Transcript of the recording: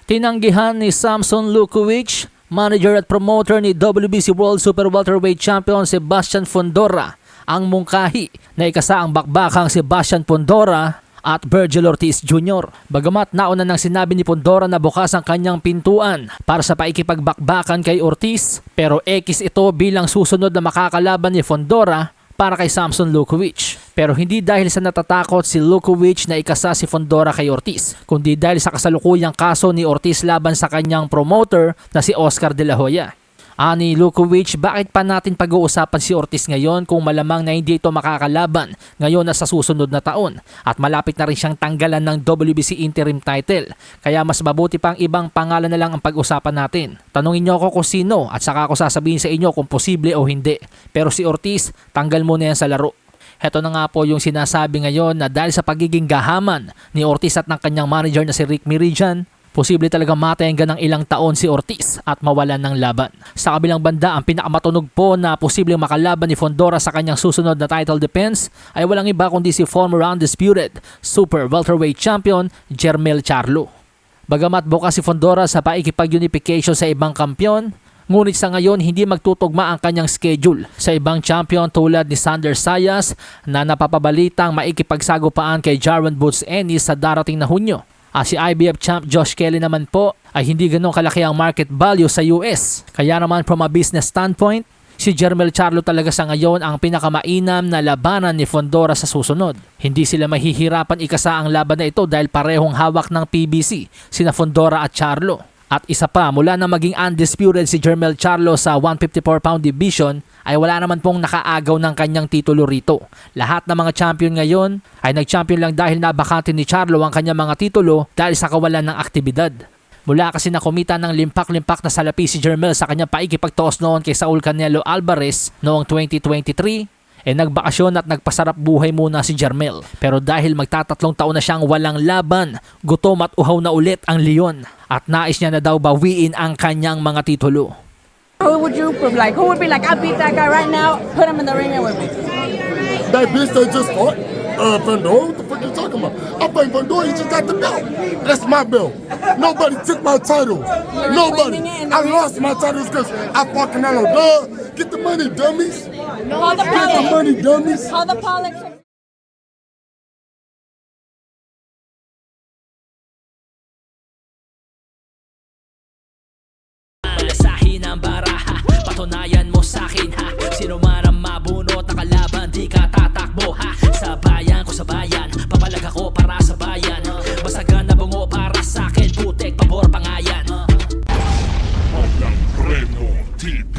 Tinanggihan ni Samson Lukowicz, manager at promoter ni WBC World Super Welterweight Champion Sebastian Fundora, ang mungkahi na ikasa ang bakbakang Sebastian Fundora at Virgil Ortiz Jr. Bagamat nauna nang sinabi ni Fundora na bukas ang kanyang pintuan para sa paikipagbakbakan kay Ortiz, pero X ito bilang susunod na makakalaban ni Fundora para kay Samson Lukowicz. Pero hindi dahil sa natatakot si Lukowicz na ikasa si Fundora kay Ortiz, kundi dahil sa kasalukuyang kaso ni Ortiz laban sa kanyang promoter na si Oscar De La Hoya. Ani Lukowicz, bakit pa natin pag-uusapan si Ortiz ngayon kung malamang na hindi ito makakalaban ngayon na sa susunod na taon at malapit na rin siyang tanggalan ng WBC interim title, kaya mas mabuti pang ibang pangalan na lang ang pag-usapan natin. Tanungin niyo ako kung sino at saka ako sasabihin sa inyo kung posible o hindi, pero si Ortiz tanggal muna yan sa laro. Heto na nga po yung sinasabi ngayon na dahil sa pagiging gahaman ni Ortiz at ng kanyang manager na si Rick Mirijan, posible talaga matenggan ng ilang taon si Ortiz at mawalan ng laban. Sa kabilang banda, ang pinakamatunog po na posibleng makalaban ni Fundora sa kanyang susunod na title defense ay walang iba kundi si former undisputed Super Welterweight Champion Jermell Charlo. Bagamat bukas si Fundora sa paikipag-unification sa ibang kampyon, ngunit sa ngayon hindi magtutugma ang kanyang schedule sa ibang champion tulad ni Sander Sayas na napapabalitang maikipagsagupaan kay Jarwan Boots Ennis sa darating na Hunyo. Si IBF champ Josh Kelly naman po ay hindi ganun kalaki ang market value sa US. Kaya naman from a business standpoint, si Jermell Charlo talaga sa ngayon ang pinakamainam na labanan ni Fundora sa susunod. Hindi sila mahihirapan ikasa ang laban na ito dahil parehong hawak ng PBC, sina Fundora at Charlo. At isa pa, mula na maging undisputed si Jermell Charlo sa 154-pound division, ay wala naman pong nakaagaw ng kanyang titulo rito. Lahat ng mga champion ngayon ay nag-champion lang dahil nabakante ni Charlo ang kanyang mga titulo dahil sa kawalan ng aktibidad. Mula kasi na kumita ng limpak-limpak na salapi si Jermell sa kanyang paikipagtoos noon kay Saul Canelo Alvarez noong 2023, nagbakasyon at nagpasarap buhay muna si Jermell. Pero dahil magtatatlong taon na siyang walang laban, gutom at uhaw na ulit ang Leon at nais niya na daw bawiin ang kanyang mga titulo. Who would you like? Who would be like, I beat that guy right now, put him in the ring with me? That bitch that just fought, Pandora, what the fuck you talking about? I think Pandora, he just got the belt. That's my belt. Nobody took my title. Nobody. I lost my titles because I fought Canelo. Duh. Get the money, dummies. Call the Get the money, dummies. Call the politics. Sahin ang baraha, patunayan mo sa'kin ha. Sino man ang mabunot na kalaban, di ka tatakbo ha. Sa bayan ko sa bayan, papalag ako para sa bayan. Basagan na bungo para sa'kin, putek, pabor, pangayan. Walang Preno TV.